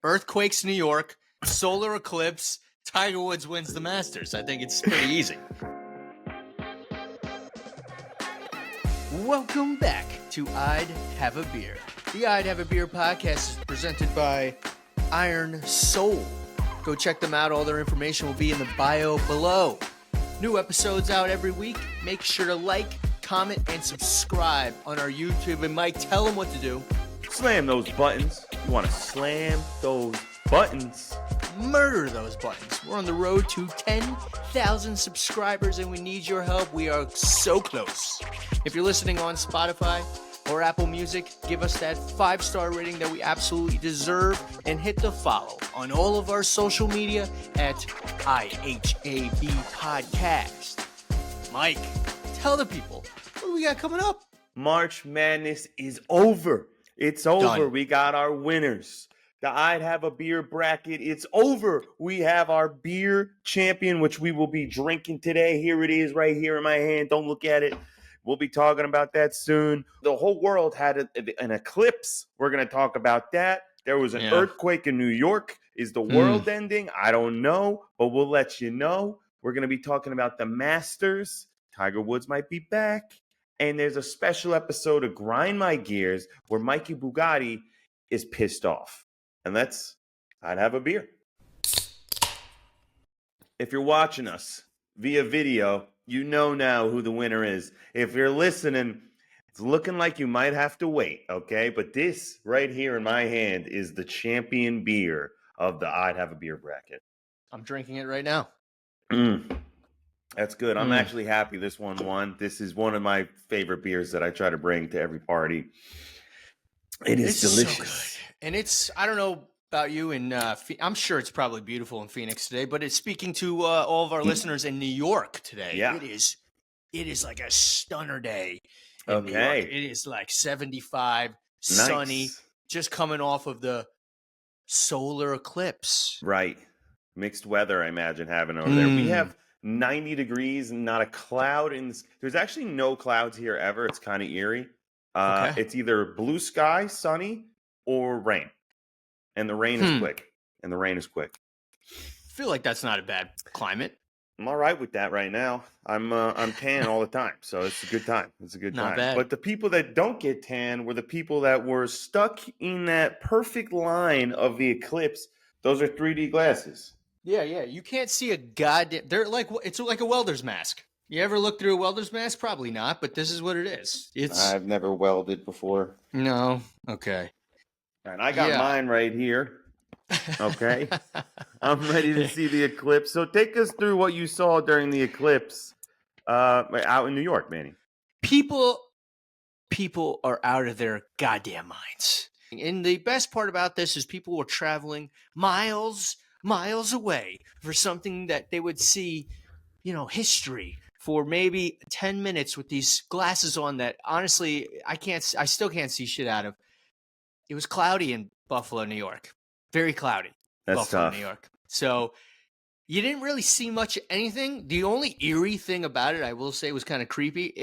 Earthquakes, New York, solar eclipse, Tiger Woods wins the Masters. I think it's pretty easy. Welcome back to I'd Have a Beer. The I'd Have a Beer podcast is presented by Iron Soul. Go check them out. All their information will be in the bio below. New episodes out every week. Make sure to like, comment, and subscribe on our YouTube. And Mike, tell them what to do. Slam those buttons. You want to slam those buttons. Murder those buttons. We're on the road to 10,000 subscribers and we need your help. We are so close. If you're listening on Spotify or Apple Music, give us that 5-star rating that we absolutely deserve and hit the follow on all of our social media at IHAB Podcast. Mike, tell the people, what do we got coming up? March Madness is over. It's over. Done. We got our winners. The I'd Have a Beer Bracket. It's over. We have our beer champion, which we will be drinking today. Here it is right here in my hand. Don't look at it. We'll be talking about that soon. The whole world had an eclipse. We're going to talk about that. There was an earthquake in New York. Is the world ending? I don't know, but we'll let you know. We're going to be talking about the Masters. Tiger Woods might be back. And there's a special episode of Grind My Gears where Mikey Bugatti is pissed off. And I'd have a beer. If you're watching us via video, you know now who the winner is. If you're listening, it's looking like you might have to wait, okay? But this right here in my hand is the champion beer of the I'd Have a Beer Bracket. I'm drinking it right now. That's good. I'm actually happy this one won. This is one of my favorite beers that I try to bring to every party. It's delicious. So good. And I don't know about you, and I'm sure it's probably beautiful in Phoenix today, but it's speaking to all of our listeners in New York today. Yeah. It is like a stunner day. Okay. It is like 75, sunny, just coming off of the solar eclipse. Right. Mixed weather, I imagine, having over there. We have 90 degrees and not a cloud. There's actually no clouds here ever. It's kind of eerie. Okay. It's either blue sky, sunny, or rain. And the rain is quick. I feel like that's not a bad climate. I'm all right with that right now. I'm tan all the time, so it's a good time. Not bad. But the people that don't get tan were the people that were stuck in that perfect line of the eclipse. Those are 3D glasses. Yeah. You can't see a goddamn. It's like a welder's mask. You ever look through a welder's mask? Probably not, but this is what it is. I've never welded before. No. Okay. And I got mine right here. Okay. I'm ready to see the eclipse. So take us through what you saw during the eclipse out in New York, Manny. People are out of their goddamn minds. And the best part about this is people were traveling miles away for something that they would see, history for maybe 10 minutes with these glasses on that honestly I still can't see shit out of. It was cloudy in Buffalo, New York. Very cloudy. That's Buffalo, tough. New York. So you didn't really see much of anything. The only eerie thing about it, I will say, was kind of creepy.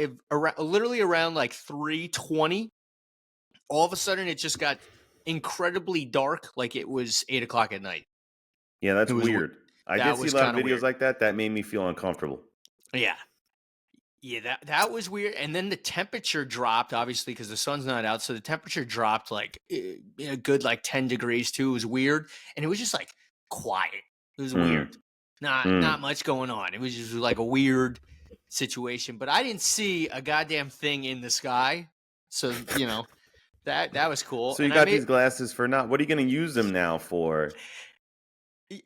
Literally around like 3:20, all of a sudden it just got incredibly dark, like it was 8 o'clock at night. Yeah, that's weird. I did see a lot of videos like that. That made me feel uncomfortable. Yeah. Yeah, that was weird. And then the temperature dropped, obviously, because the sun's not out. So the temperature dropped like a good 10 degrees too. It was weird. And it was just like quiet. It was weird. Not much going on. It was just like a weird situation. But I didn't see a goddamn thing in the sky. So, that was cool. So you got these glasses for what are you going to use them now for?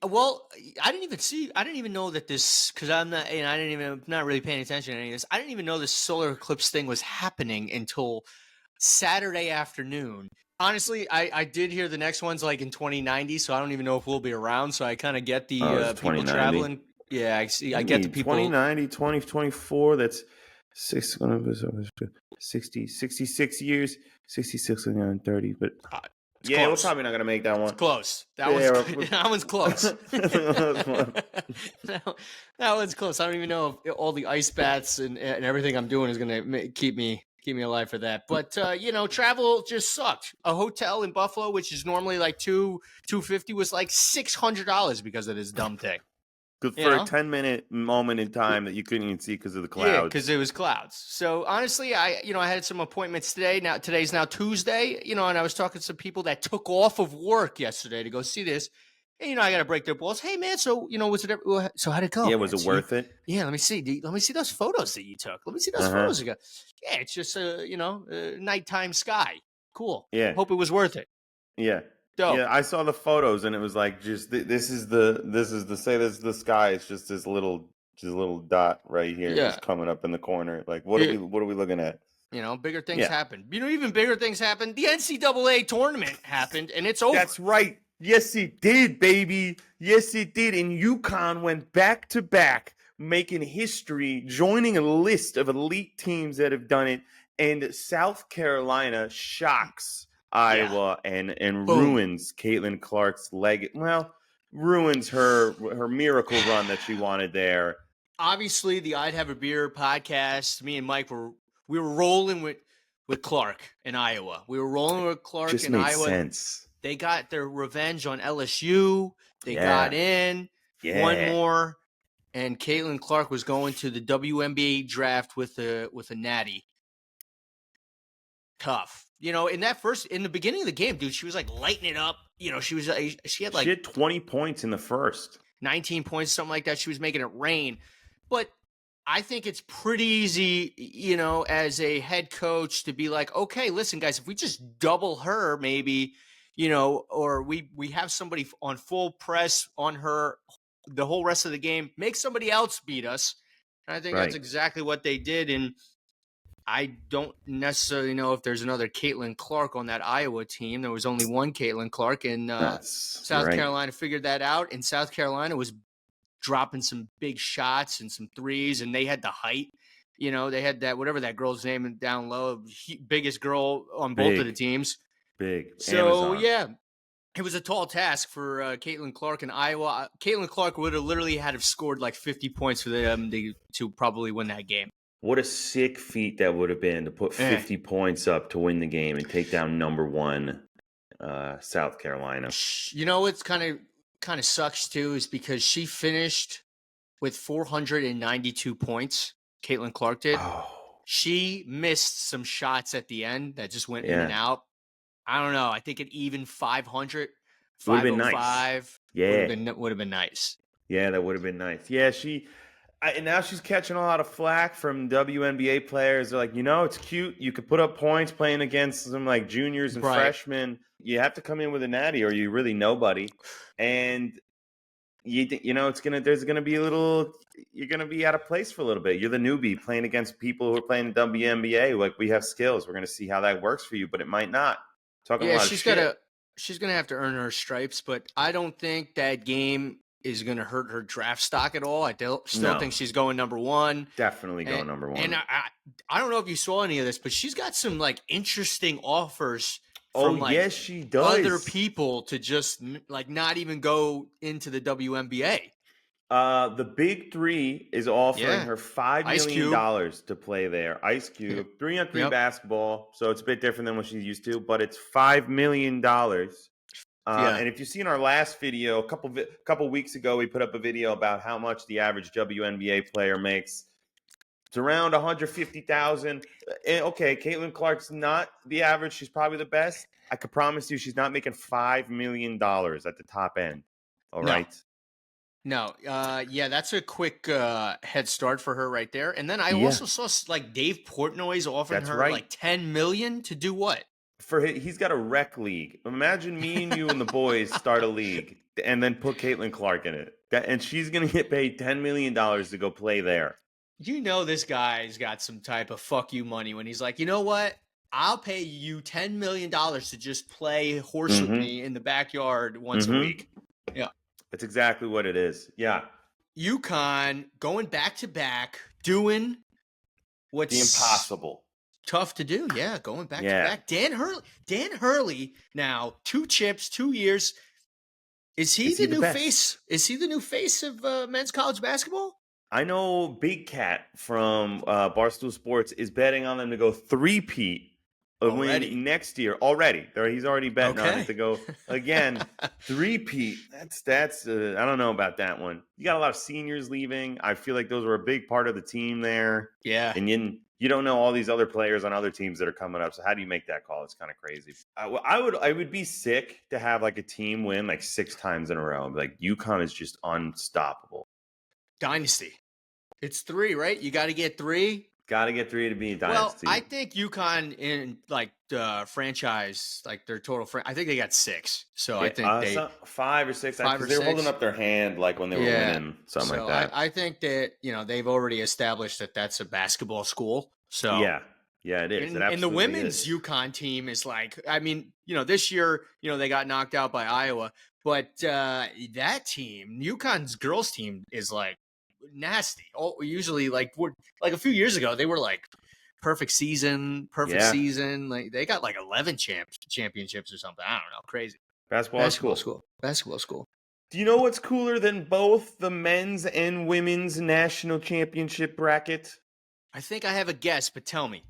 Well, I didn't even know that this, because I'm not really paying attention to any of this. I didn't even know this solar eclipse thing was happening until Saturday afternoon. Honestly, I did hear the next one's like in 2090, so I don't even know if we'll be around. So I kind of get the people traveling. Yeah, I see. I get the people. 2090, 2024, that's 66 years, 66 and 30, but... Yeah, we're probably not going to make that one. It's close. That one's close. That one's close. I don't even know if all the ice baths and everything I'm doing is going to keep me Keep me alive for that. But travel just sucked. A hotel in Buffalo, which is normally like $250, was like $600 because of this dumb thing. Good for a 10-minute moment in time that you couldn't even see because of the clouds. Yeah, because it was clouds. So honestly, I had some appointments today. Now today's now Tuesday, and I was talking to some people that took off of work yesterday to go see this. And I got to break their balls. Hey man, so was it? So how'd it go? Yeah, was it worth it? Yeah, let me see. Let me see those photos that you took. Let me see those photos you got. Yeah, it's just a nighttime sky. Cool. Yeah. Hope it was worth it. Yeah. Dope. Yeah, I saw the photos and it was like just this is the sky. It's just this little dot right here, just coming up in the corner. Like what are we looking at? Bigger things happen. Even bigger things happen. The NCAA tournament happened and it's over. That's right. Yes, it did, baby. Yes, it did. And UConn went back to back, making history, joining a list of elite teams that have done it. And South Carolina shocks Iowa and ruins Caitlin Clark's leg. Well, ruins her miracle run that she wanted there. Obviously, the IHAB Beer podcast, me and Mike we were rolling with Clark in Iowa. We were rolling with Clark Just in made Iowa. Sense. They got their revenge on LSU. They got in one more, and Caitlin Clark was going to the WNBA draft with a natty. Tough. In the beginning of the game, dude, she was like lighting it up. She had 20 points in the first. 19 points, something like that. She was making it rain. But I think it's pretty easy, as a head coach to be like, okay, listen, guys, if we just double her, maybe, or we have somebody on full press on her the whole rest of the game, make somebody else beat us. And I think that's exactly what they did. And I don't necessarily know if there's another Caitlin Clark on that Iowa team. There was only one Caitlin Clark, and South Carolina figured that out. And South Carolina was dropping some big shots and some threes, and they had the height. They had that, whatever that girl's name down low, biggest girl on both of the teams. Big. So, Amazon. it was a tall task for Caitlin Clark in Iowa. Caitlin Clark would have literally had to have scored like 50 points for them to probably win that game. What a sick feat that would have been to put 50 points up to win the game and take down number one South Carolina. What's kind of sucks too is because she finished with 492 points. Caitlin Clark did. Oh. She missed some shots at the end that just went in and out. I don't know. I think an even 500, 505 would have been nice. Yeah, that would have been nice. Yeah, and now she's catching a lot of flack from WNBA players. They're like, it's cute. You could put up points playing against some like juniors and freshmen. You have to come in with a natty or you really nobody. And there's gonna be you're gonna be out of place for a little bit. You're the newbie playing against people who are playing the WNBA. Like, we have skills. We're gonna see how that works for you, but it might not. She's gonna have to earn her stripes, but I don't think that game is going to hurt her draft stock at all. I still think she's going number one. Definitely going number one. And I don't know if you saw any of this, but she's got some like interesting offers from she does. Other people to just like not even go into the WNBA. The Big Three is offering her $5 million to play there. Ice Cube, 3-on-3 basketball, so it's a bit different than what she's used to, but it's $5 million. And if you've seen our last video, a couple weeks ago, we put up a video about how much the average WNBA player makes. It's around $150,000. Okay, Caitlin Clark's not the average. She's probably the best. I could promise you she's not making $5 million at the top end. All right? No. That's a quick head start for her right there. And then I also saw like Dave Portnoy's offering her like $10 million to do what? He's got a rec league. Imagine me and you and the boys start a league and then put Caitlin Clark in it. And she's going to get paid $10 million to go play there. This guy's got some type of fuck you money when he's like, you know what? I'll pay you $10 million to just play horse with me in the backyard once a week. Yeah. That's exactly what it is. Yeah. UConn going back to back, doing what's the impossible. Tough to do, going back to back. Dan Hurley now 2 chips, 2 years. Is he the new face? Is he the new face of men's college basketball? I know Big Cat from Barstool Sports is betting on them to go three-peat Already? win next year already. He's already betting on it Okay. to go again three-peat. That's I don't know about that one. You got a lot of seniors leaving. I feel like those were a big part of the team there, Yeah. and you don't know all these other players on other teams that are coming up. So how do you make that call? It's kind of crazy. I would be sick to have like a team win like 6 times in a row. Like UConn is just unstoppable. Dynasty. It's 3, right? You got to get 3. Got to get 3 to be a dynasty. Well, I think UConn in like franchise, like their total, I think they got 6. So I think they 5 or 6. 5 or They were 6. holding up their hand like when they were winning something like that. I think that they've already established that that's a basketball school. So yeah, it is. And the women's UConn team is like, I mean, this year, they got knocked out by Iowa, but that team, UConn's girls team, is like nasty. Usually, like a few years ago, they were like perfect season. Like they got like 11 championships or something. I don't know, crazy. Basketball school. Do you know what's cooler than both the men's and women's national championship bracket? I think I have a guess, but tell me.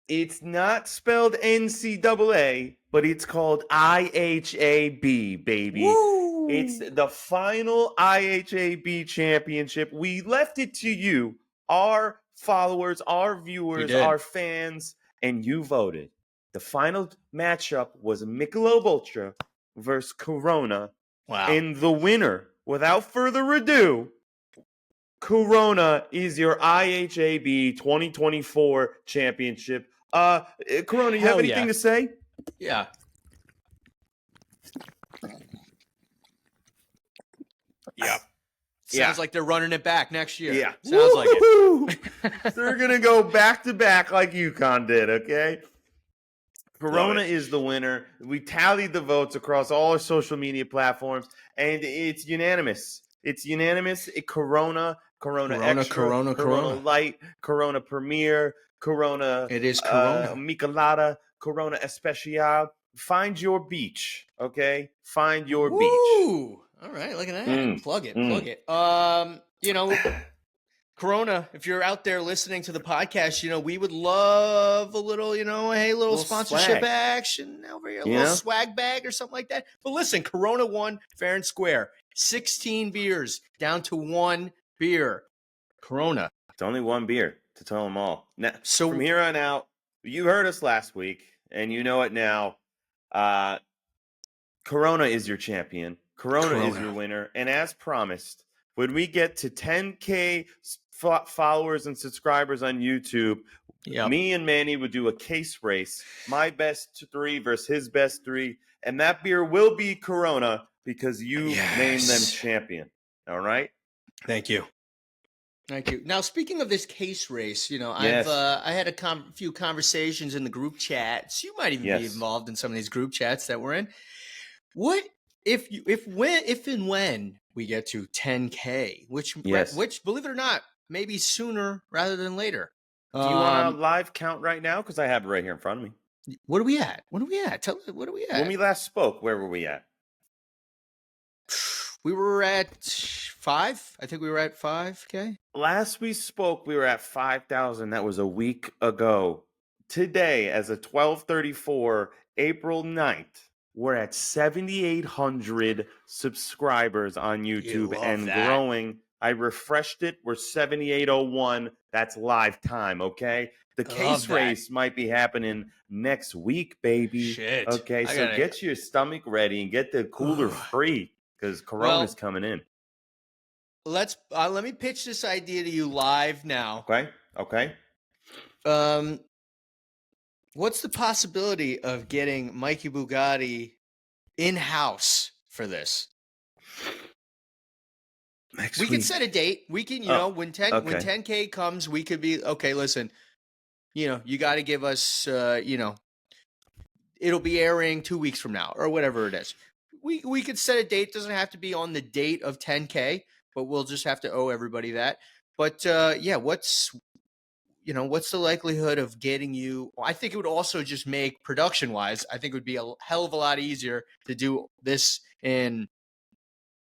It's not spelled NCAA, but it's called IHAB, baby. Woo! It's the final IHAB championship. We left it to you, our followers, our viewers, our fans, and you voted. The final matchup was Michelob Ultra versus Corona. Wow. And the winner, without further ado, Corona is your IHAB 2024 championship. Corona, you have anything to say? Yeah. Yep. Sounds like they're running it back next year. Yeah. Sounds like it. They're going to go back to back like UConn did, okay? Corona is the winner. We tallied the votes across all our social media platforms, and it's unanimous. Corona Extra, Corona Light, Corona Premier, Corona. It is Corona. Michelada, Corona Especial. Find your beach, okay? Find your beach. Ooh. All right, look at that. Plug it. Corona, if you're out there listening to the podcast, we would love a little, little sponsorship action over here, a little swag bag or something like that. But listen, Corona won fair and square. 16 beers down to 1 beer. Corona. It's only 1 beer to tell them all. Now, so from here on out, you heard us last week, and you know it now. Corona is your champion. Corona is your winner. And as promised, when we get to 10K followers and subscribers on YouTube, me and Manny would do a case race. My best 3 versus his best 3. And that beer will be Corona because you named them champion. All right? Thank you. Now, speaking of this case race, I had a few conversations in the group chats. You might even be involved in some of these group chats that we're in. What if and when we get to 10K, which believe it or not, maybe sooner rather than later. Do you want a live count right now? Because I have it right here in front of me. What are we at? What are we at? When we last spoke, where were we at? We were at 5. I think we were at 5K. Last we spoke, we were at 5,000. That was a week ago. Today, as of 12/34, April 9th, we're at 7,800 subscribers on YouTube and growing. I refreshed it. We're 7,801. That's live time, okay? The case race might be happening next week, baby. Shit. Okay, so get your stomach ready and get the cooler free because Corona's coming in. Let me pitch this idea to you live now. Okay. What's the possibility of getting Mikey Bugatti in-house for this? Next week. We can set a date. We can, when 10K comes, we could be, okay, listen, you got to give us, it'll be airing 2 weeks from now or whatever it is. We could set a date. It doesn't have to be on the date of 10K, but we'll just have to owe everybody that. But, what's the likelihood of getting you? I think it would also just make production-wise, I think it would be a hell of a lot easier to do this in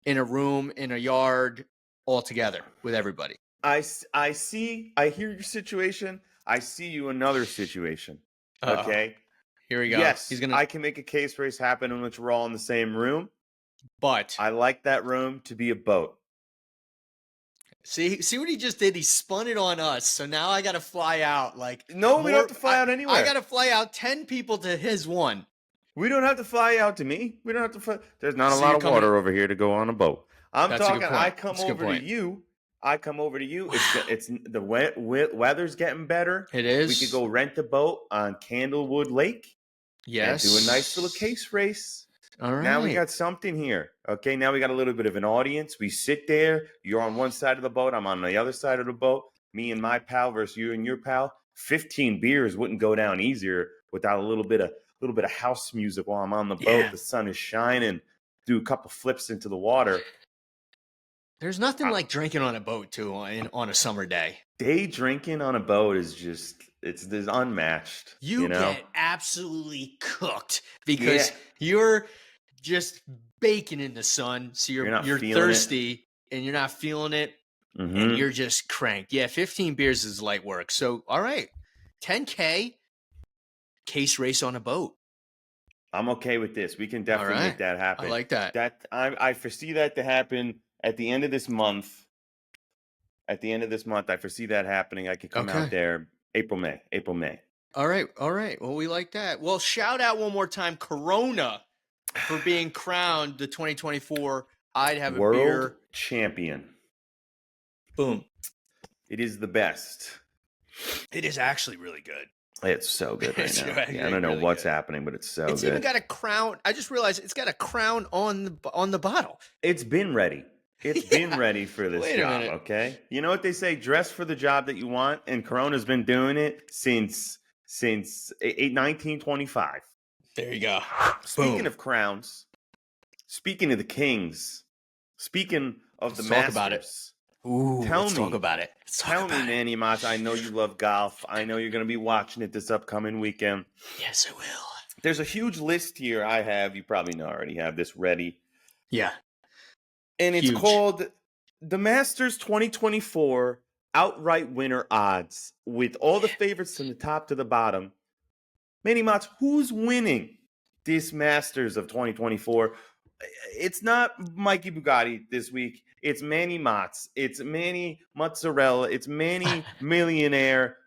a room, in a yard, all together with everybody. I see. I hear your situation. I see you another situation. Uh-oh. Okay. Here we go. Yes, He's gonna. I can make a case race happen in which we're all in the same room. But I like that room to be a boat. see what he just did. He spun it on us. So now I gotta fly out. Like No, we don't have to fly out anywhere. I gotta fly out 10 people to his one. We don't have to fly out to me. We don't have to fly. There's not a So lot you're of coming water over here to go on a boat. I'm That's a good talking. point. I come That's a good over to point. you. I come over to you. Wow. It's the weather's getting better. It is. We could go rent a boat on Candlewood Lake. Yes. And do a nice little case race. All right. Now we got something here. Okay, now we got a little bit of an audience. We sit there. You're on one side of the boat. I'm on the other side of the boat. Me and my pal versus you and your pal. 15 beers wouldn't go down easier without a little bit of house music while I'm on the boat. Yeah. The sun is shining. Do a couple flips into the water. There's nothing like drinking on a boat too on a summer day. Day drinking on a boat is just it's unmatched. You know? get absolutely cooked because you're just baking in the sun. So you're thirsty and you're not feeling it. Mm-hmm. And you're just cranked. Yeah, 15 beers is light work. So, all right, 10K case race on a boat. I'm okay with this. We can definitely make that happen. I like that. I foresee that to happen at the end of this month. At the end of this month, I foresee that happening. I could come out there April, May. All right. Well, we like that. Well, shout out one more time, Corona, for being crowned the 2024 IHAB Beer World Champion. Boom. It is the best. It is actually really good. It's so good right now. I don't know really what's good. happening, but it's so It's good. even got a crown. I just realized it's got a crown on the bottle. It's been ready. It's been ready for this job, minute. okay? You know what they say? Dress for the job that you want, and Corona's been doing it since 1925. There you go. Speaking of crowns, speaking of the kings, speaking of the Masters. Talk about it. Ooh, let's talk about it. Tell me, Manny Mozzerati, I know you love golf. I know you're going to be watching it this upcoming weekend. Yes, I will. There's a huge list here I have. You probably already have this ready. Yeah. And it's called the Masters 2024 Outright Winner Odds, with all the favorites from the top to the bottom. Manny Mozzerati, who's winning this Masters of 2024? It's not Mikey Bugatti this week. It's Manny Mozzerati. It's Manny Mozzarella. It's Manny Millionaire.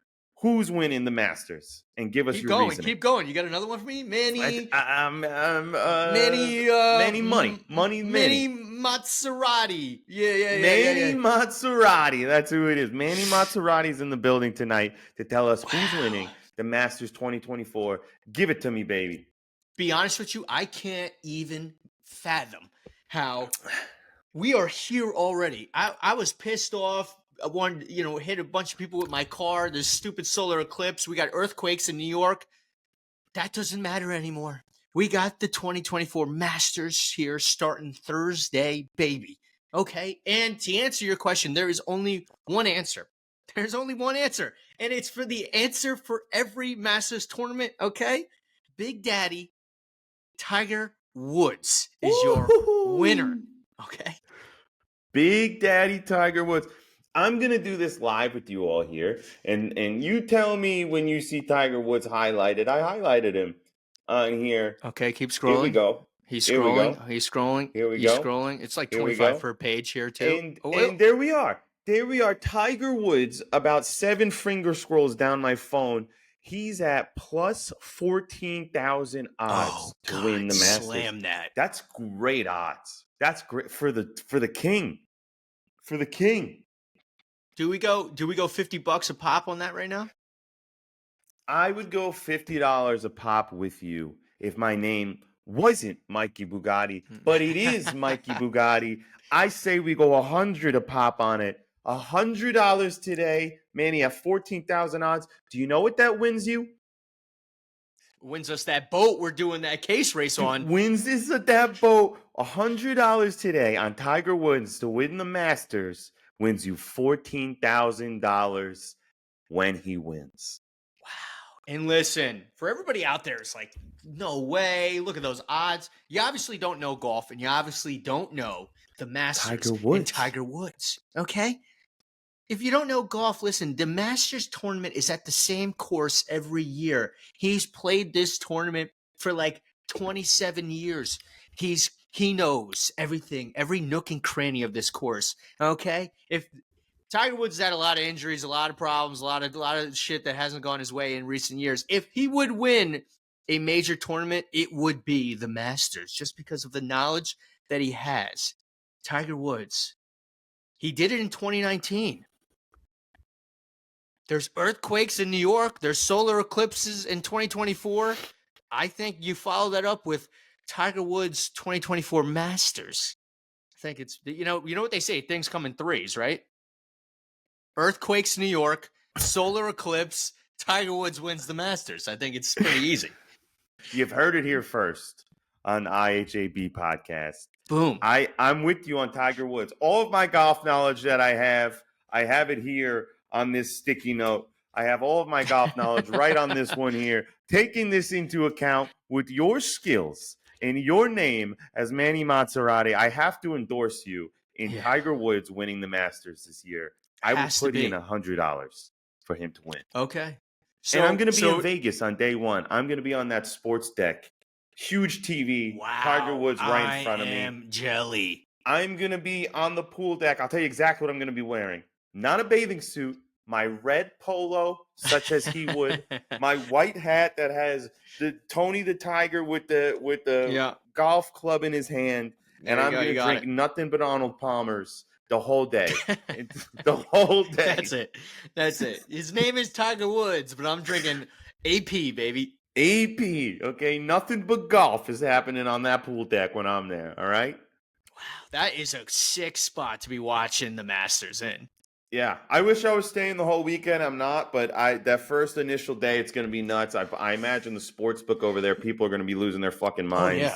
Who's winning the Masters? And give us your reasoning. Keep going. You got another one for me? Manny. Manny Money. Manny Mozzerati. Yeah. Manny Mozzerati. That's who it is. Manny Mozzerati's in the building tonight to tell us who's winning the Masters 2024. Give it to me, baby. Be honest with you, I can't even fathom how we are here already. I was pissed off. I wanted, hit a bunch of people with my car. This stupid solar eclipse. We got earthquakes in New York. That doesn't matter anymore. We got the 2024 Masters here starting Thursday, baby. Okay? And to answer your question, there is only one answer. There's only one answer. And it's for the answer for every Masters tournament, okay? Big Daddy Tiger Woods is your winner, okay? Big Daddy Tiger Woods. I'm going to do this live with you all here. And you tell me when you see Tiger Woods highlighted. I highlighted him on here. Okay, keep scrolling. Here we go. He's scrolling. He's scrolling. Here we go. He's scrolling. It's like 25 per page here, too. And there we are. There we are. Tiger Woods, about 7 finger scrolls down my phone. He's at plus 14,000 odds to win the Masters. Slam that. That's great odds. That's great for the king. For the king. Do we go $50 a pop on that right now? I would go $50 a pop with you if my name wasn't Mikey Bugatti, but it is Mikey Bugatti. I say we go $100 a pop on it. $100 today. Manny at 14,000 odds. Do you know what that wins you? Wins us that boat we're doing that case race on. Wins us that boat. $100 today on Tiger Woods to win the Masters. Wins you $14,000 when he wins. Wow. And listen, for everybody out there, it's like, no way. Look at those odds. You obviously don't know golf, and you obviously don't know the Masters and Tiger Woods. Okay? if you don't know golf, listen, the Masters tournament is at the same course every year. He's played this tournament for like 27 years. He knows everything, every nook and cranny of this course. Okay? If Tiger Woods has had a lot of injuries, a lot of problems, a lot of shit that hasn't gone his way in recent years. If he would win a major tournament, it would be the Masters, just because of the knowledge that he has. Tiger Woods. He did it in 2019. There's earthquakes in New York. There's solar eclipses in 2024. I think you follow that up with Tiger Woods 2024 Masters. I think it's, you know what they say, things come in threes, right? Earthquakes in New York, solar eclipse, Tiger Woods wins the Masters. I think it's pretty easy. You've heard it here first on IHAB podcast. Boom. I'm with you on Tiger Woods. All of my golf knowledge that I have it here on this sticky note. I have all of my golf knowledge right on this one here. Taking this into account with your skills and your name as Manny Mozzerati, I have to endorse you in Tiger Woods winning the Masters this year. I would put in $100 for him to win. Okay. And I'm going to be in Vegas on day one. I'm going to be on that sports deck. Huge TV. Wow. Tiger Woods right in front of me. I am jelly. I'm going to be on the pool deck. I'll tell you exactly what I'm going to be wearing. Not a bathing suit. My red polo, such as he would. My white hat that has the Tony the Tiger with the golf club in his hand. And I'm going to drink nothing but Arnold Palmer's. The whole day. The whole day. That's it. His name is Tiger Woods, but I'm drinking AP, baby. AP. Okay, nothing but golf is happening on that pool deck when I'm there, all right? Wow, that is a sick spot to be watching the Masters in. Yeah, I wish I was staying the whole weekend. I'm not, but that first initial day, it's going to be nuts. I imagine the sports book over there, people are going to be losing their fucking minds.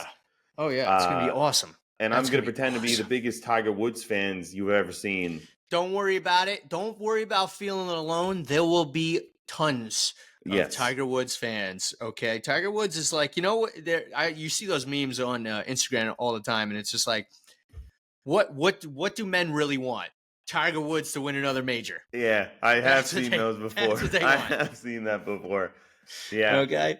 Oh, yeah. It's going to be awesome. And I'm going to pretend to be the biggest Tiger Woods fans you've ever seen. Don't worry about it. Don't worry about feeling alone. There will be tons of Tiger Woods fans. Okay, Tiger Woods is like, you know what? You see those memes on Instagram all the time, and it's just like, what do men really want? Tiger Woods to win another major. Yeah, I have seen those before. I have seen that before. Yeah. Okay.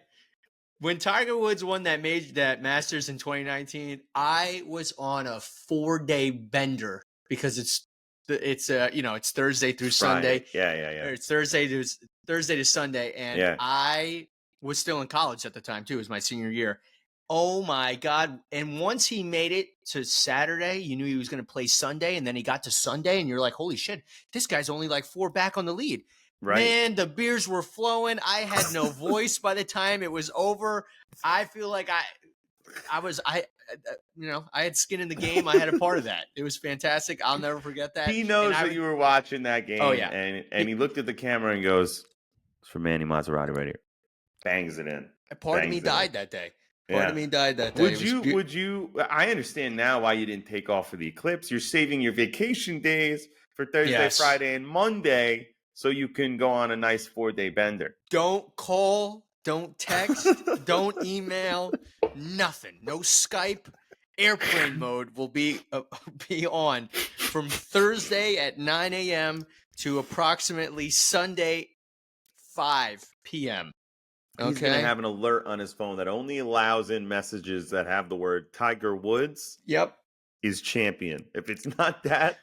When Tiger Woods won that Masters in 2019, I was on a 4-day bender because it's Thursday through Sunday. Yeah. It's Thursday to Sunday, and I was still in college at the time too. It was my senior year. Oh my God! And once he made it to Saturday, you knew he was going to play Sunday, and then he got to Sunday, and you're like, "Holy shit! This guy's only like 4 back on the lead." Right. Man, the beers were flowing. I had no voice by the time it was over. I feel like I had skin in the game. I had a part of that. It was fantastic. I'll never forget that. He knows that you were watching that game. Oh, yeah. And he looked at the camera and goes, "It's for Manny Mozzerati right here." Bangs it in. Part of me died that day. Part of me died that day. Would you, I understand now why you didn't take off for the Eclipse. You're saving your vacation days for Thursday, Friday, and Monday. So you can go on a nice 4-day bender. Don't call, don't text, don't email, nothing. No Skype. Airplane mode will be on from Thursday at 9 a.m. to approximately Sunday 5 p.m. Okay? He's going to have an alert on his phone that only allows in messages that have the word Tiger Woods is champion. If it's not that,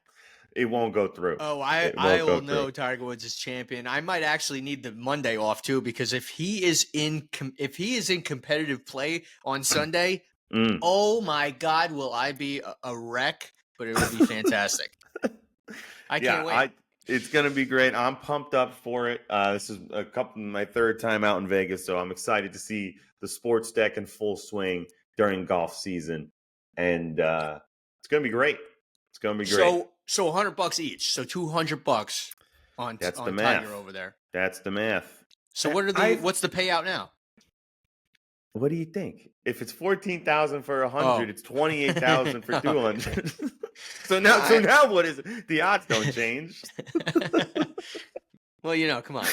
it won't go through. Oh, I will know Tiger Woods is champion. I might actually need the Monday off too, because if he is in competitive play on Sunday, oh my God, will I be a wreck? But it would be fantastic. I can't wait. It's going to be great. I'm pumped up for it. This is my third time out in Vegas, so I'm excited to see the sports deck in full swing during golf season, and it's going to be great. It's going to be great. So $100 each. So $200 on Tiger over there. That's the math. So what's the payout now? What do you think? If it's 14,000 for 100, it's 28,000 for 200. So now what is it? The odds don't change. Well, come on.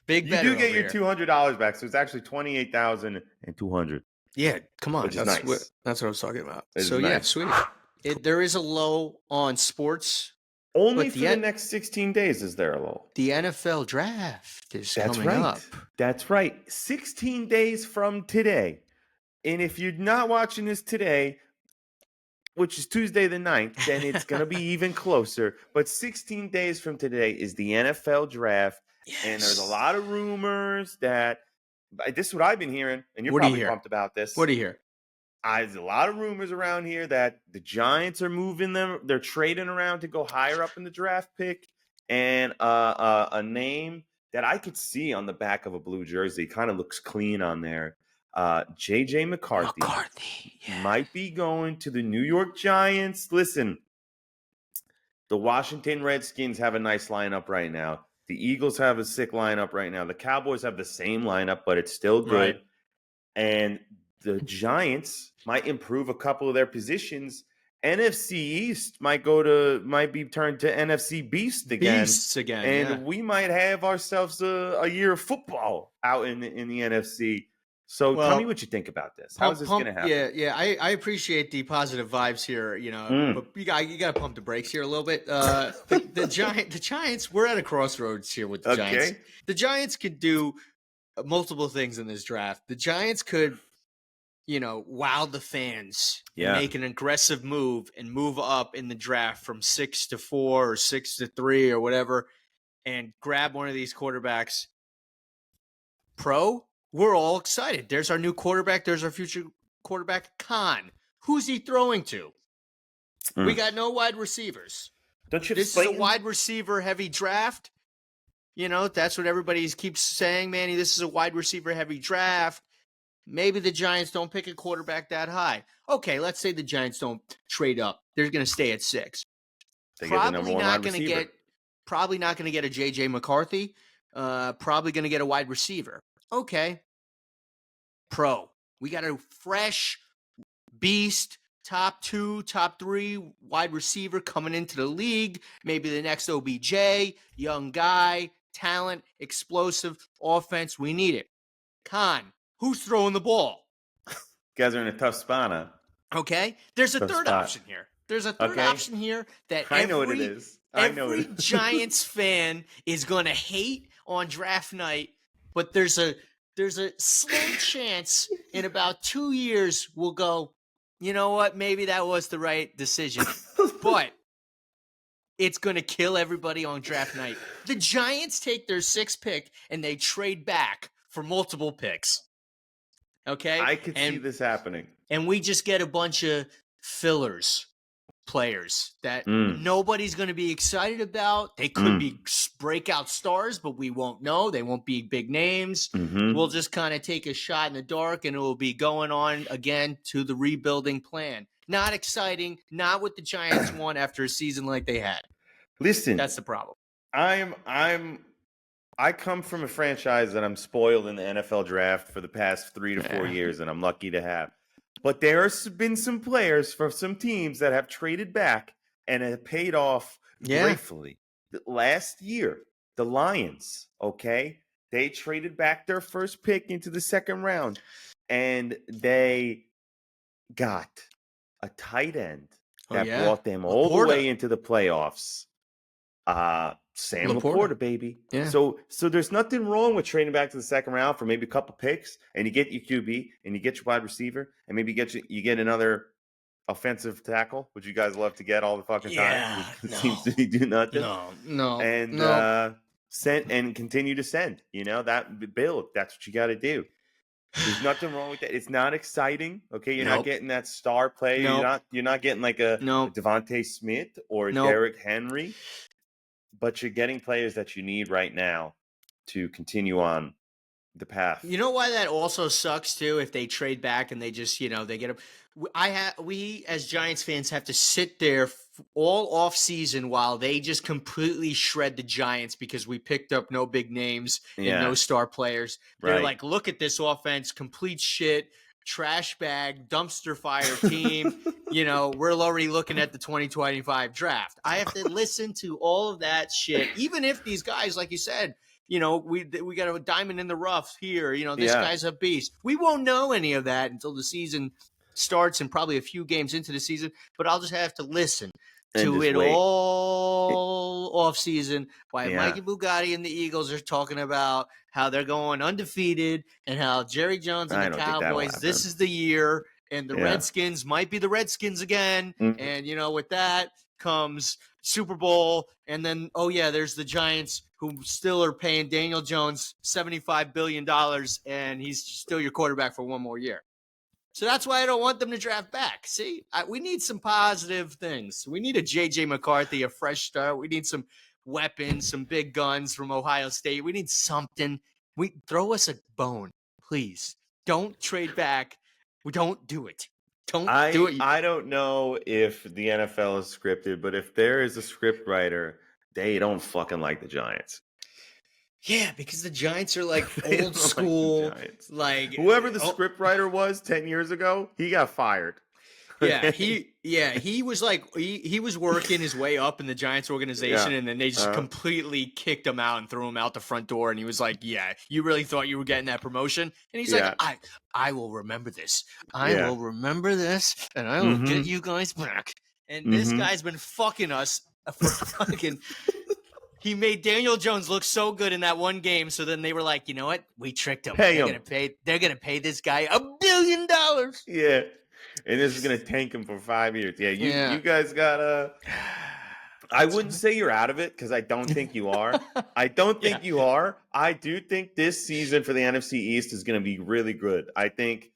Big bet. You do get your $200 back, so it's actually 28,200. Yeah, come on. That's what I was talking about. So nice. Yeah, sweet. There is a low on sports Only But for the next 16 days is there a lull. the NFL draft is That's coming right. up. That's right. 16 days from today. And if you're not watching this today, which is Tuesday the 9th, then it's going to be even closer. But 16 days from today is the NFL draft. Yes. And there's a lot of rumors that this is what I've been hearing, and you're What do you probably hear? pumped about this. What do you hear? There's a lot of rumors around here that the Giants are moving them. They're trading around to go higher up in the draft pick. And a name that I could see on the back of a blue jersey, kind of looks clean on there. J.J. McCarthy might be going to the New York Giants. Listen, the Washington Redskins have a nice lineup right now. The Eagles have a sick lineup right now. The Cowboys have the same lineup, but it's still good. Right. And the Giants might improve a couple of their positions. NFC East might be turned to NFC Beasts again. And we might have ourselves a year of football out in the NFC. So tell me what you think about this. How is this going to happen? Yeah. I appreciate the positive vibes here, but you got to pump the brakes here a little bit. The Giants, we're at a crossroads here with the Giants. The Giants could do multiple things in this draft. The Giants could, wow the fans and make an aggressive move and move up in the draft from 6 to 4 or 6 to 3 or whatever, and grab one of these quarterbacks. We're all excited. There's our new quarterback. There's our future quarterback. Con. Who's he throwing to? We got no wide receivers. Don't you This is a wide receiver heavy draft. That's what everybody keeps saying, Manny. This is a wide receiver heavy draft. Maybe the Giants don't pick a quarterback that high. Okay, let's say the Giants don't trade up. They're going to stay at 6. Probably not going to get a J.J. McCarthy. Probably going to get a wide receiver. Okay. We got a fresh beast, top 2, top 3 wide receiver coming into the league. Maybe the next OBJ, young guy, talent, explosive offense. We need it. Con, who's throwing the ball? You guys are in a tough spot, huh? Okay. There's a third option here. There's a third option here that I know what it is. Every Giants fan is going to hate on draft night, but there's a slim chance in about 2 years we'll go, you know what? Maybe that was the right decision. But it's going to kill everybody on draft night. The Giants take their 6th pick and they trade back for multiple picks. Okay? I could see this happening. And we just get a bunch of fillers players that nobody's going to be excited about. They could be breakout stars, but we won't know. They won't be big names. We'll just kind of take a shot in the dark, and it will be going on again to the rebuilding plan. Not exciting. Not what the Giants want after a season like they had. Listen, that's the problem. I come from a franchise that I'm spoiled in the NFL draft for the past 3 to 4 years, and I'm lucky to have. But there have been some players from some teams that have traded back and have paid off gratefully. Last year, the Lions, they traded back their first pick into the 2nd round, and they got a tight end that brought them all the way into the playoffs. Sam Laporta, baby. Yeah. So there's nothing wrong with trading back to the 2nd round for maybe a couple picks, and you get your QB, and you get your wide receiver, and maybe you get another offensive tackle, which you guys love to get all the fucking time. It seems to be do nothing. No. And send and continue to send. That build. That's what you got to do. There's nothing wrong with that. It's not exciting. Okay, you're not getting that star play. You're not getting like a Devontae Smith or Derrick Henry. But you're getting players that you need right now to continue on the path. You know why that also sucks too? If they trade back and they just, they get them. We as Giants fans have to sit there all off season while they just completely shred the Giants because we picked up no big names and no star players. They're like, look at this offense, complete shit. Trash bag, dumpster fire team. We're already looking at the 2025 draft. I have to listen to all of that shit, even if these guys, like you said, we got a diamond in the rough here. This guy's a beast. We won't know any of that until the season starts and probably a few games into the season. But I'll just have to listen And to just it wait. all off season. Why Yeah. Mikey Bugatti and the Eagles are talking about how they're going undefeated and how Jerry Jones and I the don't think that'll Cowboys, this happen. is the year, and the Yeah. Redskins might be the Redskins again. Mhm. And, you know, with that comes Super Bowl. And then, oh, yeah, there's the Giants who still are paying Daniel Jones $75 billion, and he's still your quarterback for one more year. So that's why I don't want them to draft back. See, we need some positive things. We need a J.J. McCarthy, a fresh start. We need some weapons, some big guns from Ohio State. We need something. Throw us a bone, please. Don't trade back. We don't do it. Don't do it. I don't know if the NFL is scripted, but if there is a script writer, they don't fucking like the Giants. Yeah, because the Giants are like They don't old like the school. Giants. Like Whoever the script writer was 10 years ago, he got fired. Yeah, he was like he was working his way up in the Giants organization, Yeah. and then they just completely kicked him out and threw him out the front door. And he was like, "Yeah, you really thought you were getting that promotion?" And he's Yeah. like, "I will remember this. I will remember this, and I will get you guys back." And this guy's been fucking us for fucking. He made Daniel Jones look so good in that one game, so then they were like, "You know what? We tricked him. Pay They're him. They're gonna pay this guy $1 billion." Yeah. And this is going to tank him for 5 years. Yeah, you guys got to... I wouldn't say you're out of it because I don't think you are. I don't think you are. I do think this season for the NFC East is going to be really good. I think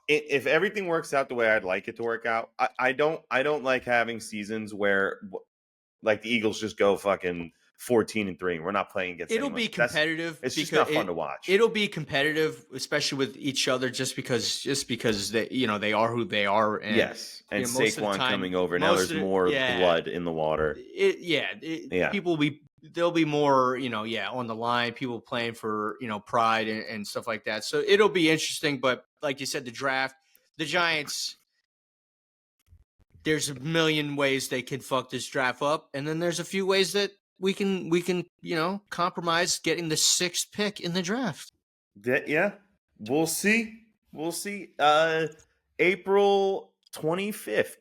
if everything works out the way I'd like it to work out, I don't like having seasons where like the Eagles just go fucking 14-3. We're not playing against It'll anyone. be competitive. It's just not fun to watch. It'll be competitive, especially with each other, just because they they are who they are. And, yes, and most of the Saquon time, coming over now. There's more blood in the water. People there'll be more on the line. People playing for pride and stuff like that. So it'll be interesting. But like you said, the draft, the Giants. There's a million ways they can fuck this draft up, and then there's a few ways that we can compromise getting the 6th pick in the draft. Yeah, we'll see. April 25th.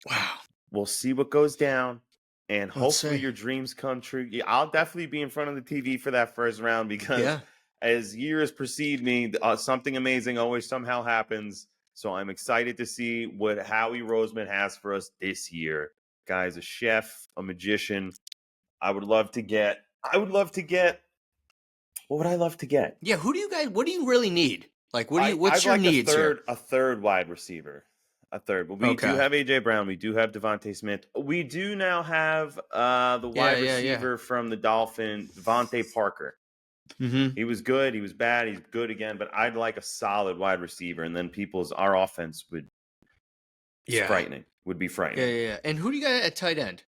Wow. We'll see what goes down, and hopefully your dreams come true. I'll definitely be in front of the TV for that first round because as years precede me, something amazing always somehow happens. So I'm excited to see what Howie Roseman has for us this year. Guy's a chef, a magician. What would I love to get? Yeah, what do you really need? Like, what's your needs here? A third wide receiver. But we do have A.J. Brown. We do have Devontae Smith. We do now have the wide receiver from the Dolphins, Devontae Parker. Mm-hmm. He was good. He was bad. He's good again. But I'd like a solid wide receiver, and then our offense would be frightening. Yeah. And who do you got at tight end?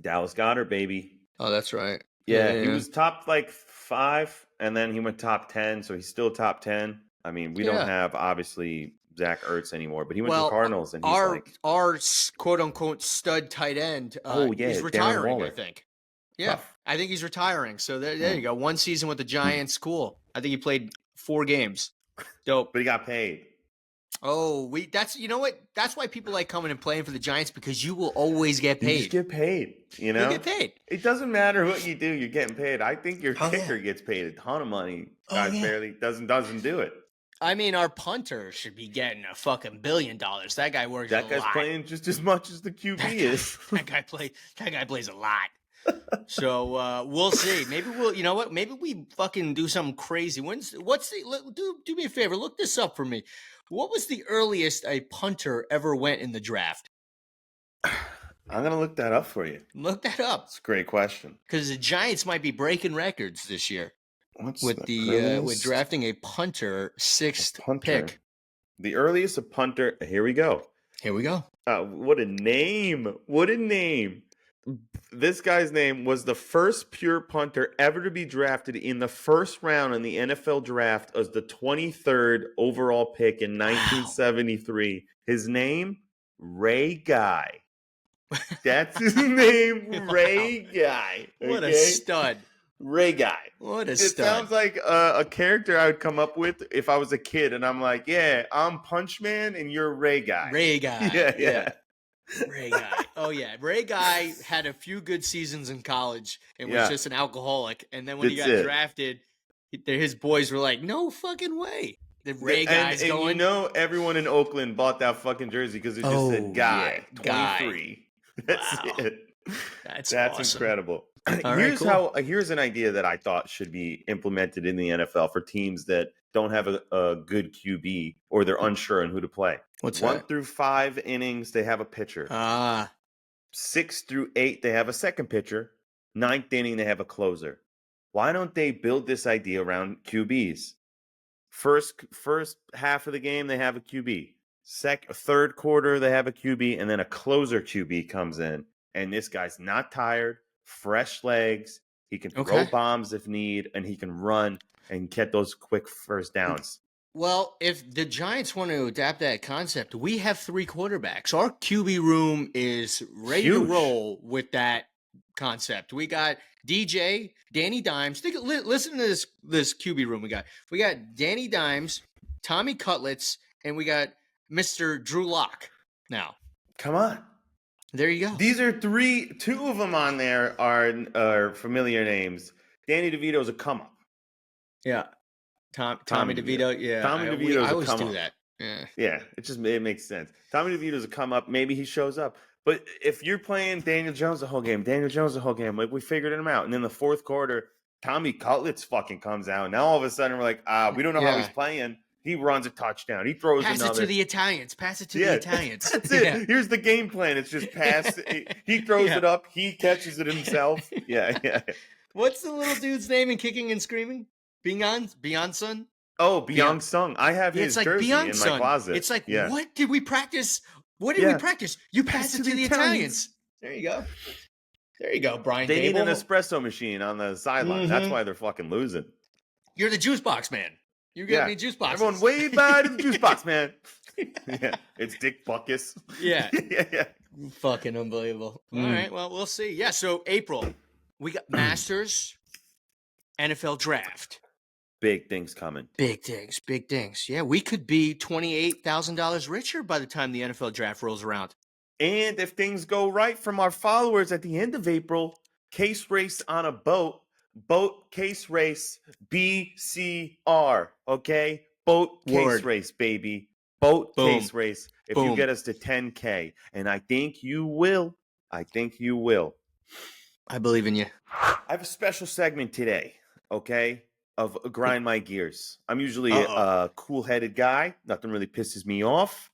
Dallas Goedert, baby. Oh, that's right. Yeah, he was top 5, and then he went top 10, so he's still top 10. I mean, we don't have obviously Zach Ertz anymore, but he went to the Cardinals, and he's our quote unquote stud tight end. He's retiring, I think. Yeah, I think he's retiring. So there you go. One season with the Giants, cool. I think he played 4 games. Dope. But he got paid. Oh, that's That's why people like coming and playing for the Giants, because you will always get paid. You just get paid. You get paid. It doesn't matter what you do, you're getting paid. I think your kicker gets paid a ton of money. Guys barely doesn't do it. I mean, our punter should be getting a fucking $1 billion. That guy works. That guy's playing just as much as the QB is. That guy plays a lot. So we'll see. Maybe maybe we fucking do something crazy. Do me a favor, look this up for me. What was the earliest a punter ever went in the draft? I'm gonna look that up for you. Look that up. It's a great question. Because the Giants might be breaking records this year with drafting a punter 6th pick. The earliest a punter. Here we go. What a name! This guy's name was the first pure punter ever to be drafted in the first round in the NFL draft as the 23rd overall pick in 1973. Wow. His name, Ray Guy. That's his name, Ray Guy. Okay? What a stud. Ray Guy. What a stud. It sounds like a character I would come up with if I was a kid and I'm like, yeah, I'm Punch Man and you're Ray Guy. Ray Guy. Yeah. Ray Guy. Oh, yeah. Ray Guy had a few good seasons in college and was just an alcoholic. And then when he got drafted, his boys were like, no fucking way. The Ray Guy's and going. you know, everyone in Oakland bought that fucking jersey because it just said Guy, 23. That's it. That's awesome. Incredible. Here's an idea that I thought should be implemented in the NFL for teams that don't have a good QB or they're unsure on who to play. What's 1 through 5 innings, they have a pitcher. 6 through 8, they have a second pitcher. 9th inning, they have a closer. Why don't they build this idea around QBs? First half of the game, they have a QB. Third quarter, they have a QB, and then a closer QB comes in, and this guy's not tired, fresh legs. He can throw bombs if need, and he can run and get those quick first downs. Well, if the Giants want to adapt that concept, we have 3 quarterbacks. Our QB room is ready to roll with that concept. We got DJ, Danny Dimes. Listen to this QB room we got. We got Danny Dimes, Tommy Cutlets, and we got Mr. Drew Lock. Now, come on. There you go. These are 2 of them on there are familiar names. Danny DeVito's a come up. Yeah. Tommy DeVito, yeah. Tommy DeVito's I always a come do up. that. Yeah, it makes sense. Tommy DeVito's a come up. Maybe he shows up. But if you're playing Daniel Jones the whole game, like we figured him out. And then the fourth quarter, Tommy Cutlets fucking comes out. Now all of a sudden we're like, we don't know how he's playing. He runs a touchdown. He throws another. Pass it to the Italians. Pass it to the Italians. That's it. Yeah. Here's the game plan. It's just pass. He throws it up. He catches it himself. Yeah. What's the little dude's name in Kicking and Screaming? Beyond Son? Oh, Beyond Sung. I have his jersey in my closet. It's like, what did we practice? What did we practice? You pass it to the Italians. There you go, Brian. They need an espresso machine on the sideline. That's why they're fucking losing. You're the juice box man. You get me juice boxes. Everyone wave by to the juice box man. It's Dick Buckus. Yeah. Fucking unbelievable. All right, well, we'll see. Yeah, so April, we got Masters, NFL Draft. Big things coming. Big things. Yeah, we could be $28,000 richer by the time the NFL Draft rolls around. And if things go right from our followers at the end of April, case race on a boat case race BCR, okay? Boat case race, baby. Boat case race. If you get us to 10K, and I think you will. I believe in you. I have a special segment today, okay, of Grind My Gears. I'm usually a cool-headed guy. Nothing really pisses me off.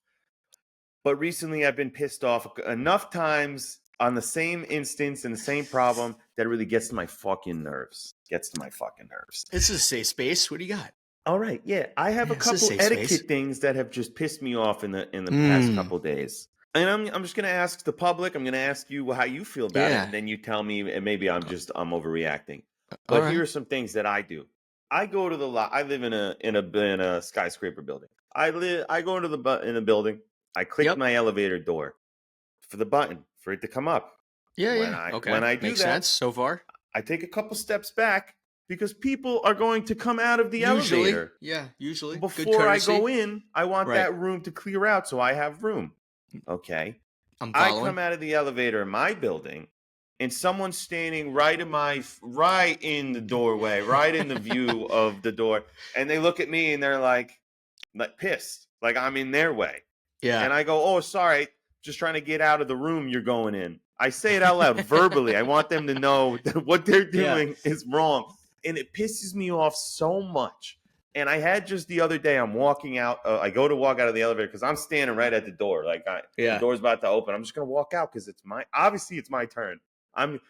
But recently I've been pissed off enough times on the same instance and the same problem that really gets to my fucking nerves. This is a safe space. What do you got? All right, yeah. I have a couple etiquette things that have just pissed me off in the past couple days. And I'm just gonna ask the public. I'm gonna ask you how you feel about it, and then you tell me. And maybe I'm overreacting. But here are some things that I do. I go to the lot. I live in a skyscraper building. I go into in a building. I click my elevator door for the button for it to come up. When I do Makes that, sense so far. I take a couple steps back because people are going to come out of the elevator. Yeah, usually. Before I go in, I want that room to clear out so I have room. Okay. I come out of the elevator in my building, and someone's standing right in the doorway, right in the view of the door, and they look at me and they're like pissed, like I'm in their way. Yeah. And I go, "Oh, sorry, just trying to get out of the room you're going in." I say it out loud verbally. I want them to know that what they're doing is wrong. And it pisses me off so much. And I had just the other day, I'm walking out. I go to walk out of the elevator because I'm standing right at the door. Like the door's about to open. I'm just going to walk out because it's my turn. I'm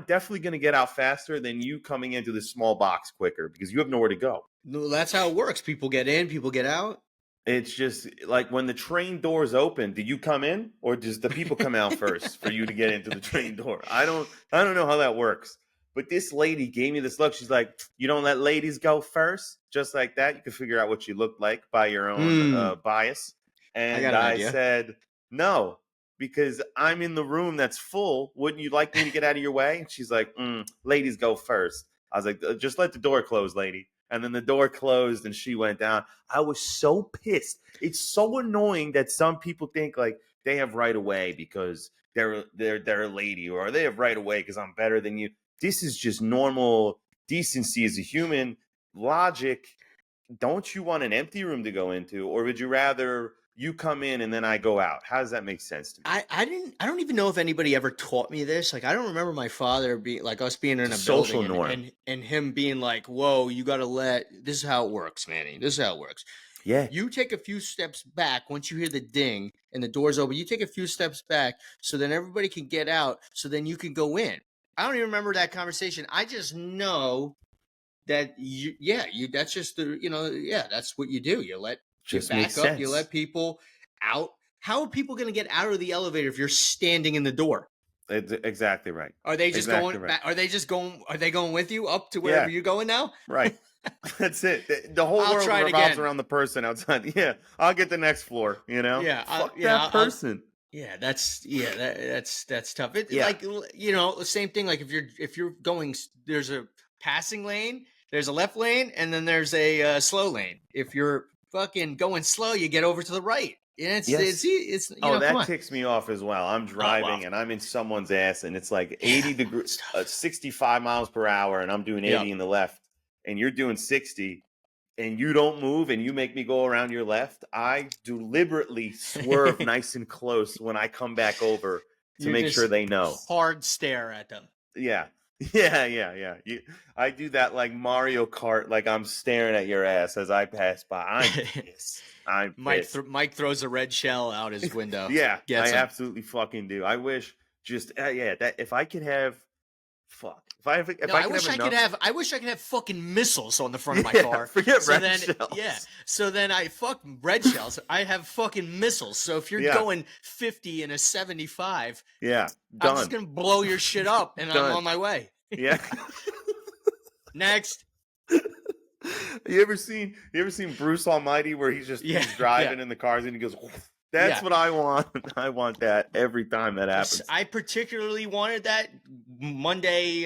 definitely going to get out faster than you coming into this small box quicker because you have nowhere to go. No, that's how it works. People get in, people get out. It's just like when the train doors open, do you come in or does the people come out first for you to get into the train door? I don't know how that works. But this lady gave me this look. She's like, "You don't let ladies go first?" Just like that. You can figure out what you look like by your own bias. And I said, "No, because I'm in the room that's full. Wouldn't you like me to get out of your way?" And she's like, "Ladies go first." I was like, "Just let the door close, lady." And then the door closed and she went down. I was so pissed. It's so annoying that some people think like they have right away because they're a lady, or they have right away because I'm better than you. This is just normal decency as a human logic. Don't you want an empty room to go into, or would you rather you come in and then I go out? How does that make sense to me? I don't even know if anybody ever taught me this. Like, I don't remember my father being like us being in a social building norm. and him being like, whoa, you got to this is how it works, Manny. This is how it works. Yeah. You take a few steps back once you hear the ding and the door's open. You take a few steps back so then everybody can get out, so then you can go in. I don't even remember that conversation. I just know that that's just that's what you do. Just back makes up, sense. you let people out. How are people going to get out of the elevator if you're standing in the door? It's exactly right. Are they just Exactly going right. Are they going with you up to wherever you're going now? Right. That's it. The whole I'll world try it revolves again. around the person outside. Yeah, I'll get the next floor. Yeah, fuck that person. That's tough. Yeah. Like, the same thing. Like if you're going, there's a passing lane, there's a left lane, and then there's a slow lane. If you're fucking going slow, you get over to the right. And it's that ticks me off as well. I'm driving and I'm in someone's ass, and it's like 80 degrees, 65 miles per hour, and I'm doing 80 in the left, and you're doing 60, and you don't move, and you make me go around your left. I deliberately swerve nice and close when I come back over to make sure they know. Hard stare at them. Yeah. I do that like Mario Kart, like I'm staring at your ass as I pass by. I'm pissed. Mike throws a red shell out his window. Yeah, I absolutely fucking do. I wish that if I could have, I wish I could have fucking missiles on the front of my car. Forget red shells. Yeah. So then fuck red shells. I have fucking missiles. So if you're going 50 in a 75, done. I'm just gonna blow your shit up, and I'm on my way. Yeah. Next. You ever seen Bruce Almighty where he's driving in the cars and he goes, that's what I want. I want that every time that happens. I particularly wanted that Monday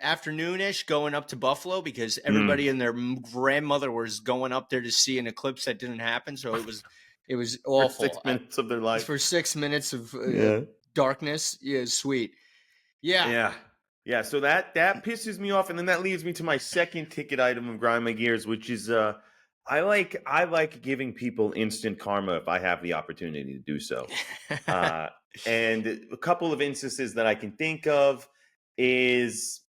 afternoon-ish going up to Buffalo because everybody and their grandmother was going up there to see an eclipse that didn't happen. So it was awful. For 6 minutes of their life. For 6 minutes of darkness. Yeah, sweet. Yeah. Yeah, so that pisses me off, and then that leads me to my second ticket item of grind my gears, which is I like giving people instant karma if I have the opportunity to do so. And a couple of instances that I can think of is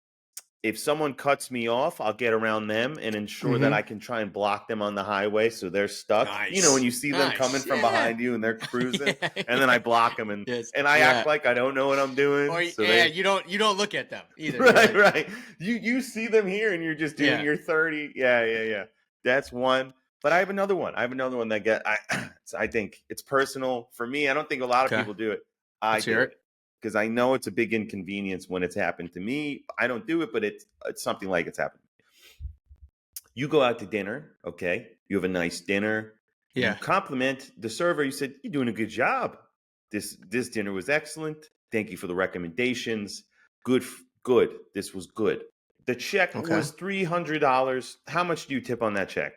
if someone cuts me off, I'll get around them and ensure that I can try and block them on the highway so they're stuck. Nice. When you see them coming from behind you and they're cruising, and then I block them and I act like I don't know what I'm doing. Or you don't look at them either. Right. You see them here and you're just doing your 30. Yeah. That's one. But I have another one. That I think it's personal for me. I don't think a lot of people do it. I do it because I know it's a big inconvenience when it's happened to me. I don't do it, but it's something like it's happened to me. You go out to dinner, okay? You have a nice dinner. Yeah. You compliment the server. You said, you're doing a good job. This dinner was excellent. Thank you for the recommendations. Good. This was good. The check was $300. How much do you tip on that check?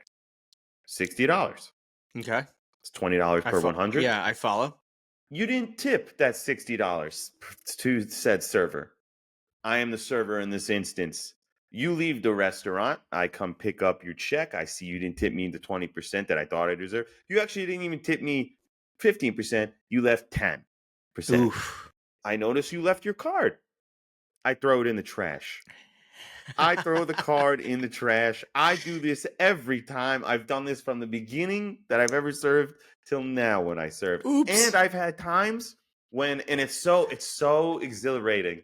$60. Okay. It's $20 per 100. Yeah, I follow. You didn't tip that $60 to said server. I am the server in this instance. You leave the restaurant. I come pick up your check. I see you didn't tip me the 20% that I thought I deserved. You actually didn't even tip me 15%. You left 10%. Oof. I noticed you left your card. I throw it in the trash. I throw the card in the trash. I do this every time. I've done this from the beginning that I've ever served till now when I serve. Oops. And I've had times when, and it's so exhilarating.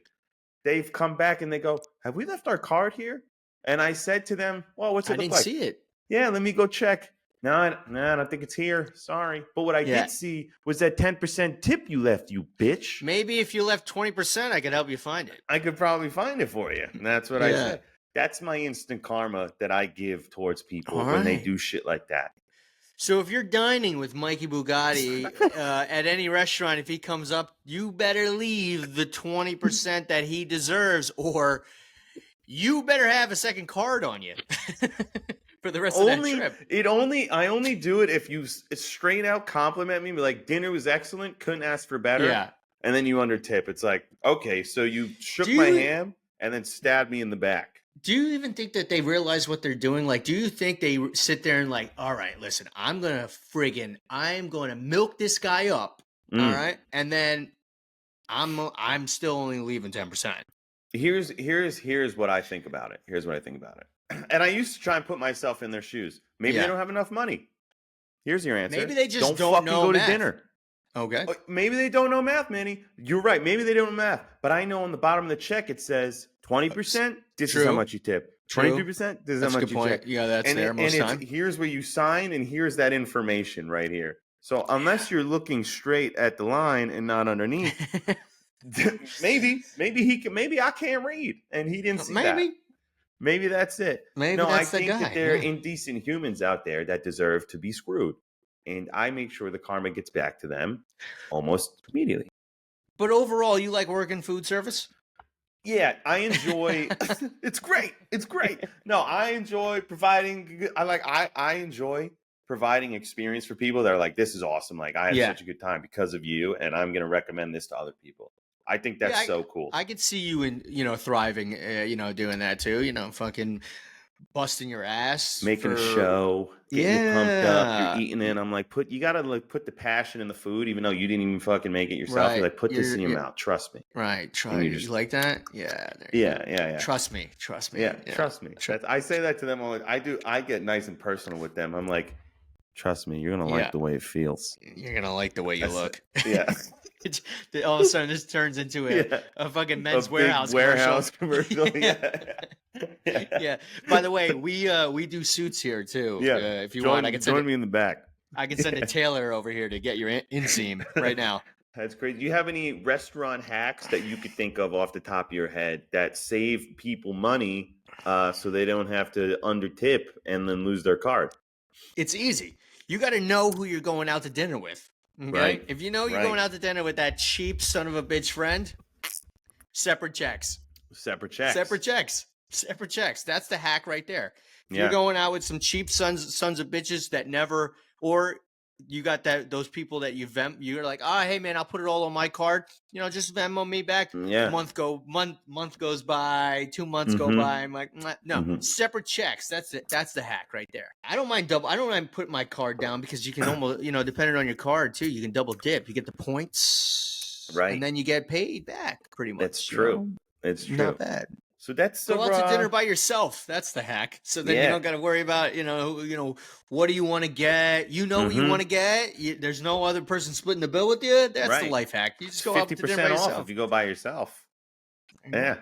They've come back and they go, have we left our card here? And I said to them, well, what's it look like? I didn't see it. Yeah, let me go check. No, I don't think it's here. Sorry. But what I did see was that 10% tip you left, you bitch. Maybe if you left 20%, I could help you find it. I could probably find it for you. And that's what I said. That's my instant karma that I give towards people when they do shit like that. So if you're dining with Mikey Bugatti at any restaurant, if he comes up, you better leave the 20% that he deserves, or you better have a second card on you. for the rest of that Only trip. I only do it if you straight out compliment me, like dinner was excellent, couldn't ask for better. Yeah. And then you undertip. It's like, okay, so you shook Do my you- hand and then stabbed me in the back. Do you even think that they realize what they're doing? Like, do you think they sit there and like, all right, listen, I'm going to milk this guy up. All right. And then I'm still only leaving 10%. Here's what I think about it. Here's what I think about it. And I used to try and put myself in their shoes. Maybe they don't have enough money. Here's your answer. Maybe they just don't fucking know go math. to dinner. Okay. Maybe they don't know math, Manny. You're right. Maybe they don't know math. But I know on the bottom of the check it says 20%. This is how much you tip. 23%. This is how much you tip. Yeah, that's there most time. Here's where you sign, and here's that information right here. So unless you're looking straight at the line and not underneath, maybe I can't read, and he didn't see that. Maybe that's it. Maybe no, that's I the think guy. that there are indecent humans out there that deserve to be screwed. And I make sure the karma gets back to them almost immediately. But overall, you like working food service? Yeah, I enjoy. It's great. It's great. No, I enjoy providing. I enjoy providing experience for people that are like, this is awesome. Like, I had such a good time because of you, and I'm going to recommend this to other people. I think that's so cool. I could see you in, thriving, doing that too. Fucking busting your ass, making a show, getting you pumped up. You're eating it. I'm like, you gotta put the passion in the food, even though you didn't even fucking make it yourself. Right. You're like, put this in your mouth. Trust me. Right. You like that? Yeah. Yeah. Trust me. Yeah. Trust me. I say that to them all. I get nice and personal with them. I'm like, trust me, you're gonna like the way it feels. You're gonna like the way you look. Yeah. All of a sudden, this turns into a fucking Men's Warehouse commercial. Yeah. By the way, we do suits here too. Yeah. If you want, I can join me in the back. I can send a tailor over here to get your inseam right now. That's great. Do you have any restaurant hacks that you could think of off the top of your head that save people money so they don't have to undertip and then lose their card? It's easy. You got to know who you're going out to dinner with. Okay? Right. If you know you're going out to dinner with that cheap son of a bitch friend, separate checks. Separate checks. That's the hack right there. If you're going out with some cheap sons of bitches that never, or you got those people that you're like, hey man, I'll put it all on my card. Just Venmo me back. Yeah. Month goes by, 2 months go by. I'm like, no, separate checks. That's it. That's the hack right there. I don't mind putting my card down because you can almost, depending on your card too, you can double dip. You get the points, right, and then you get paid back pretty much. That's true. It's true. Not bad. So that's go out to dinner by yourself. That's the hack. So then you don't got to worry about what do you want to get. What you want to get. There's no other person splitting the bill with you. That's the life hack. You just go out to dinner by yourself. 50% off if you go by yourself. Yeah.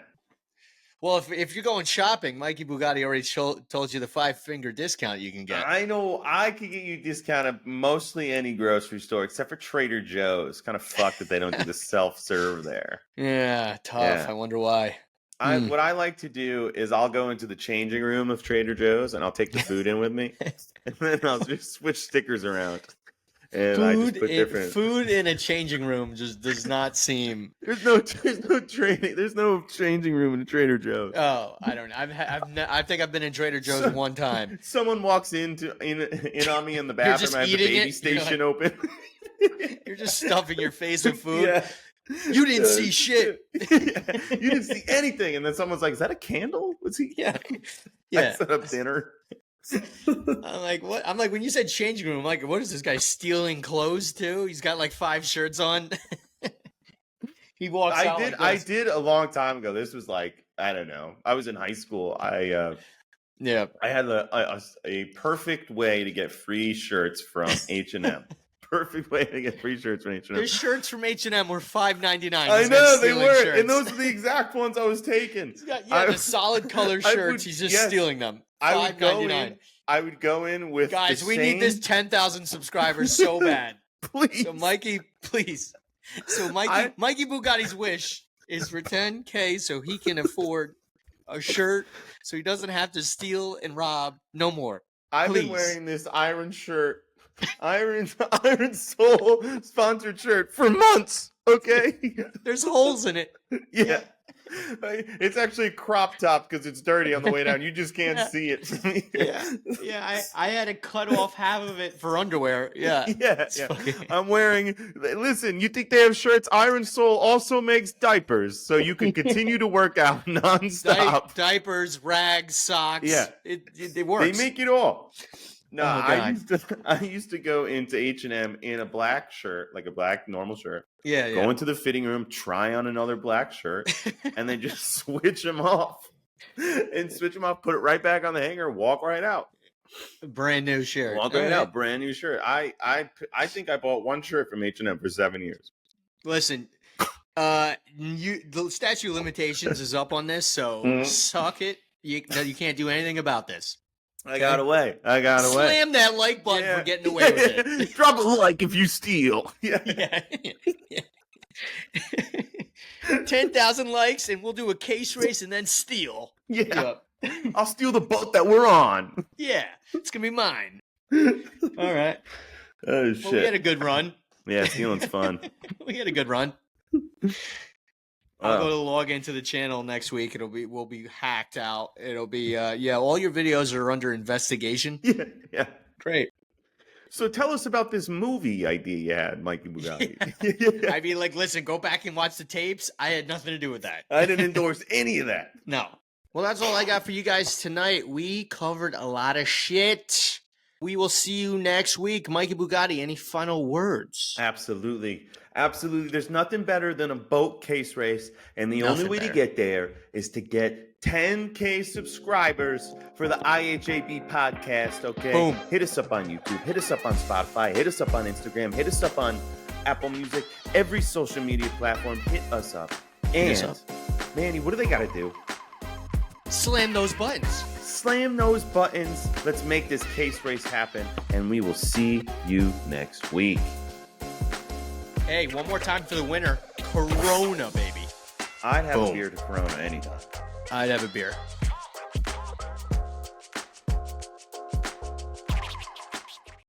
Well, if you're going shopping, Mikey Bugatti already told you the 5-finger discount you can get. I know I could get you a discount at mostly any grocery store except for Trader Joe's. Kind of fucked that they don't do the self-serve there. Yeah, tough. Yeah. I wonder why. What I like to do is I'll go into the changing room of Trader Joe's and I'll take the food in with me, and then I'll just switch stickers around. And I just put different food in a changing room just does not seem. There's no changing room in a Trader Joe's. Oh, I don't know. I think I've been in Trader Joe's one time. Someone walks in on me in the bathroom. I have the baby station open. You're just stuffing your face with food. Yeah. You didn't see shit. You didn't see anything. And then someone's like, is that a candle? What's he? Yeah. I set up dinner. I'm like, what? I'm like, when you said changing room, I'm like, what is this guy stealing clothes too? He's got like 5 shirts on. He walks out. I did a long time ago. This was like, I don't know. I was in high school. I had a perfect way to get free shirts from H&M. Perfect way to get free shirts from H&M. Their shirts from H&M were $5.99. I know they were, shirts. And those are the exact ones I was taking. The solid color shirts. He's just stealing them. $5.99. I would go in with guys. We need this 10,000 subscribers so bad. Please, so Mikey, please. So Mikey Bugatti's wish is for 10K so he can afford a shirt, so he doesn't have to steal and rob no more. I've been wearing this iron shirt. Iron Soul sponsored shirt for months. Okay, there's holes in it. Yeah, It's actually a crop top because it's dirty on the way down. You just can't see it. I had to cut off half of it for underwear. Yeah. Yeah. I'm wearing. Listen, you think they have shirts? Iron Soul also makes diapers, so you can continue to work out nonstop. Diapers, rags, socks. Yeah, it works. They make it all. No, Oh, I used to go into H&M in a black shirt, like a black normal shirt. Yeah. Go into the fitting room, try on another black shirt, and then just switch them off. Put it right back on the hanger, walk right out. Brand new shirt. Walk right out, brand new shirt. I think I bought one shirt from H&M for 7 years. Listen, the statute of limitations is up on this, so suck it. You can't do anything about this. I got away. Slam that like button for getting away with it. Drop a like if you steal. Yeah. 10,000 likes, and we'll do a case race and then steal. Yeah. I'll steal the boat that we're on. Yeah. It's going to be mine. All right. Oh, shit. Well, we had a good run. Yeah, stealing's fun. We had a good run. I'll go to log into the channel next week. We'll be hacked out. It'll be all your videos are under investigation. Yeah. Great. So tell us about this movie idea you had, Mikey Bugatti. I mean, listen, go back and watch the tapes. I had nothing to do with that. I didn't endorse any of that. No. Well, that's all I got for you guys tonight. We covered a lot of shit. We will see you next week. Mikey Bugatti, any final words? Absolutely. There's nothing better than a boat case race, and the only way to get there is to get 10K subscribers for the IHAB podcast, okay? Boom. Hit us up on YouTube. Hit us up on Spotify. Hit us up on Instagram. Hit us up on Apple Music. Every social media platform, hit us up. And, Manny, what do they got to do? Slam those buttons. Slam those buttons. Let's make this case race happen, and we will see you next week. Hey, one more time for the winner. Corona, baby. I'd have a beer to Corona anytime. I'd have a beer.